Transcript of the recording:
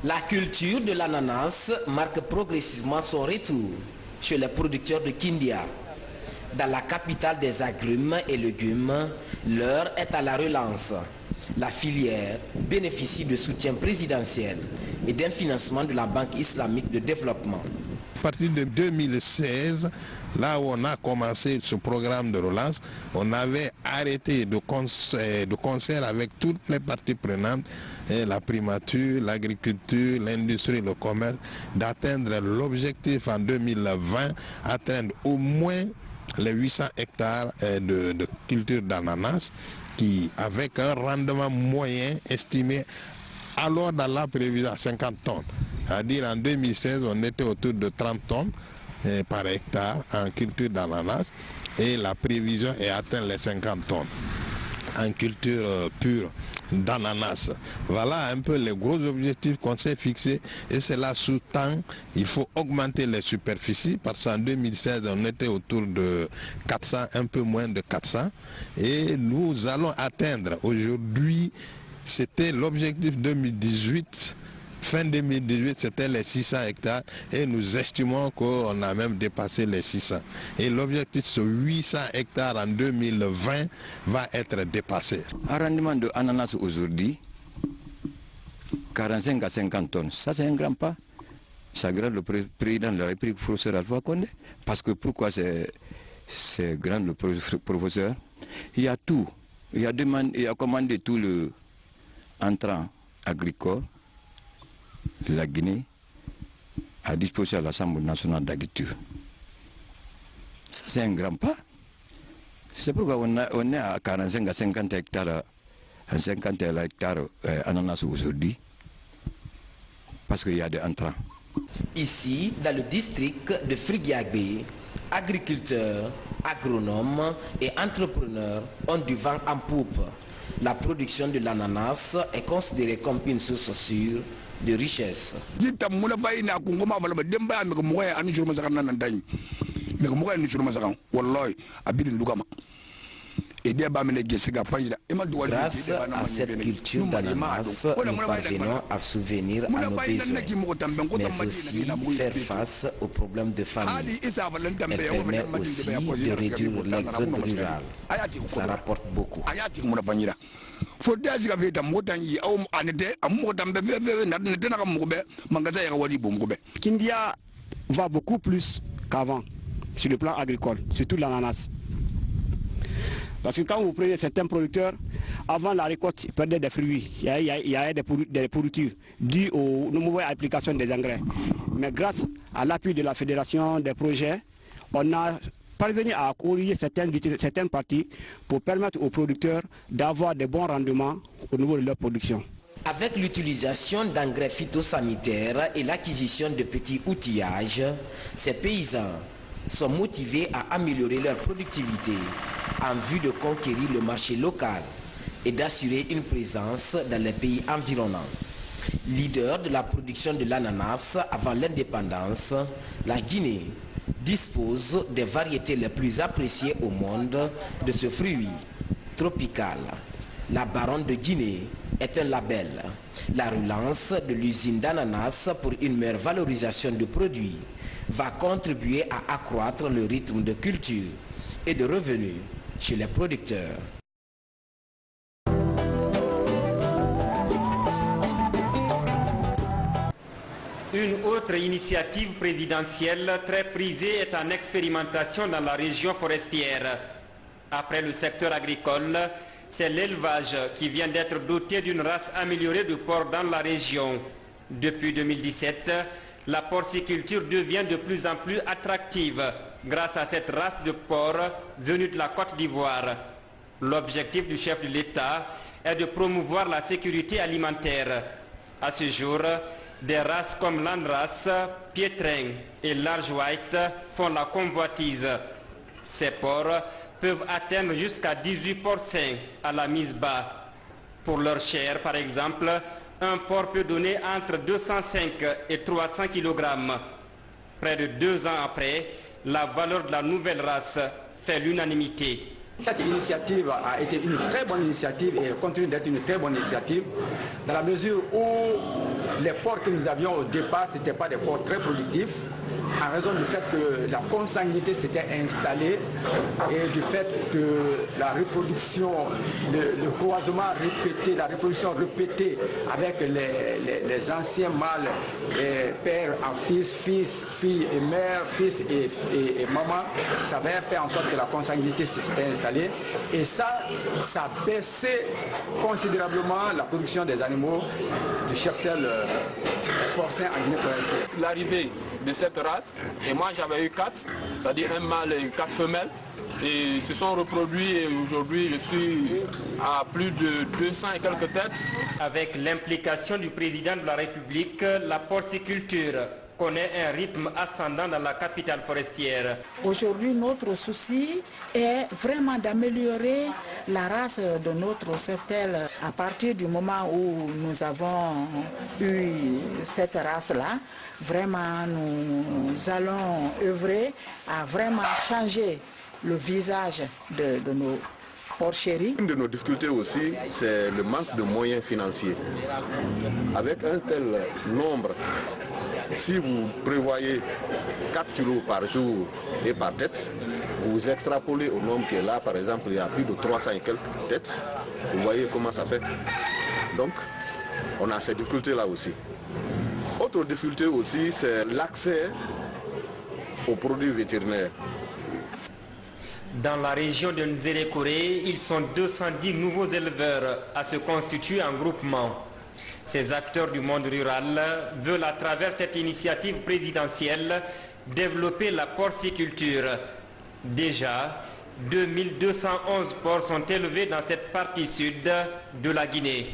La culture de l'ananas marque progressivement son retour chez les producteurs de Kindia. Dans la capitale des agrumes et légumes, l'heure est à la relance. La filière bénéficie de soutien présidentiel et d'un financement de la Banque islamique de développement. À partir de 2016, là où on a commencé ce programme de relance, on avait arrêté de concert avec toutes les parties prenantes, la primature, l'agriculture, l'industrie, le commerce, d'atteindre l'objectif en 2020, atteindre au moins les 800 hectares de culture d'ananas, qui avec un rendement moyen estimé alors dans la prévision à 50 tonnes. C'est-à-dire en 2016, on était autour de 30 tonnes par hectare en culture d'ananas et la prévision est atteinte les 50 tonnes en culture pure d'ananas. Voilà un peu les gros objectifs qu'on s'est fixés et cela sous-tend il faut augmenter les superficies parce qu'en 2016 on était autour de 400, un peu moins de 400 et nous allons atteindre aujourd'hui, c'était l'objectif 2018. Fin 2018, c'était les 600 hectares et nous estimons qu'on a même dépassé les 600. Et l'objectif sur 800 hectares en 2020 va être dépassé. Un rendement de ananas aujourd'hui, 45 à 50 tonnes, ça c'est un grand pas. Ça grande le président de la République, professeur Alpha Condé. Parce que pourquoi c'est grand le professeur? Il y a tout. Il a commandé tout le entrant agricole de la Guinée à disposition de l'Assemblée nationale d'agriculture. Ça c'est un grand pas. C'est pourquoi on est à 45 à 50 hectares, ananas aujourd'hui, parce qu'il y a des entrants. Ici, dans le district de Frigiagbé, agriculteurs, agronomes et entrepreneurs ont du vent en poupe. La production de l'ananas est considérée comme une source sûre de richesse. Grâce à cette culture d'ananas, nous parvenons à subvenir à nos besoins, mais aussi faire face aux problèmes de famille. Elle permet aussi de réduire l'exode rural. Ça rapporte beaucoup. Kindia va beaucoup plus qu'avant sur le plan agricole, surtout l'ananas. Parce que quand vous prenez certains producteurs, avant la récolte, ils perdaient des fruits, il y a des pourritures dues aux nouvelles applications des engrais. Mais grâce à l'appui de la fédération des projets, on a parvenu à corriger certaines parties pour permettre aux producteurs d'avoir de bons rendements au niveau de leur production. Avec l'utilisation d'engrais phytosanitaires et l'acquisition de petits outillages, ces paysans sont motivés à améliorer leur productivité en vue de conquérir le marché local et d'assurer une présence dans les pays environnants. Leader de la production de l'ananas avant l'indépendance, la Guinée dispose des variétés les plus appréciées au monde de ce fruit tropical. La Baronne de Guinée est un label. La relance de l'usine d'ananas pour une meilleure valorisation du produit va contribuer à accroître le rythme de culture et de revenus chez les producteurs. Une autre initiative présidentielle très prisée est en expérimentation dans la région forestière. Après le secteur agricole, c'est l'élevage qui vient d'être doté d'une race améliorée de porcs dans la région. Depuis 2017, la porciculture devient de plus en plus attractive grâce à cette race de porcs venue de la Côte d'Ivoire. L'objectif du chef de l'État est de promouvoir la sécurité alimentaire. À ce jour, des races comme l'Andras, Piétrin et Large White font la convoitise. Ces porcs peuvent atteindre jusqu'à 18 porcs sains à la mise bas. Pour leur chair, par exemple, un porc peut donner entre 205 et 300 kg. Près de 2 ans après, la valeur de la nouvelle race fait l'unanimité. Cette initiative a été une très bonne initiative et continue d'être une très bonne initiative dans la mesure où les porcs que nous avions au départ, ce n'étaient pas des porcs très productifs, en raison du fait que la consanguinité s'était installée et du fait que la reproduction, le croisement répété, la reproduction répétée avec les anciens mâles, père en fils, fille et mère, fils et maman, ça avait fait en sorte que la consanguinité s'était installée et ça baissait considérablement la production des animaux du cheptel porcin en Guinée française. L'arrivée de cette race, et moi j'avais eu 4, c'est-à-dire un mâle et 4 femelles, et ils se sont reproduits et aujourd'hui je suis à plus de 200 et quelques têtes. Avec l'implication du président de la République, la porciculture connaît un rythme ascendant dans la capitale forestière. Aujourd'hui, notre souci est vraiment d'améliorer la race de notre cheptel. À partir du moment où nous avons eu cette race-là, vraiment nous allons œuvrer à vraiment changer le visage de nos porcheries. Une de nos difficultés aussi, c'est le manque de moyens financiers. Avec un tel nombre, si vous prévoyez 4 kilos par jour et par tête, vous extrapolez au nombre qui est là, par exemple, il y a plus de 300 et quelques têtes, vous voyez comment ça fait. Donc, on a ces difficultés-là aussi. Autre difficulté aussi, c'est l'accès aux produits vétérinaires. Dans la région de Nzérékoré, ils sont 210 nouveaux éleveurs à se constituer en groupement. Ces acteurs du monde rural veulent, à travers cette initiative présidentielle, développer la porciculture. Déjà, 2211 porcs sont élevés dans cette partie sud de la Guinée.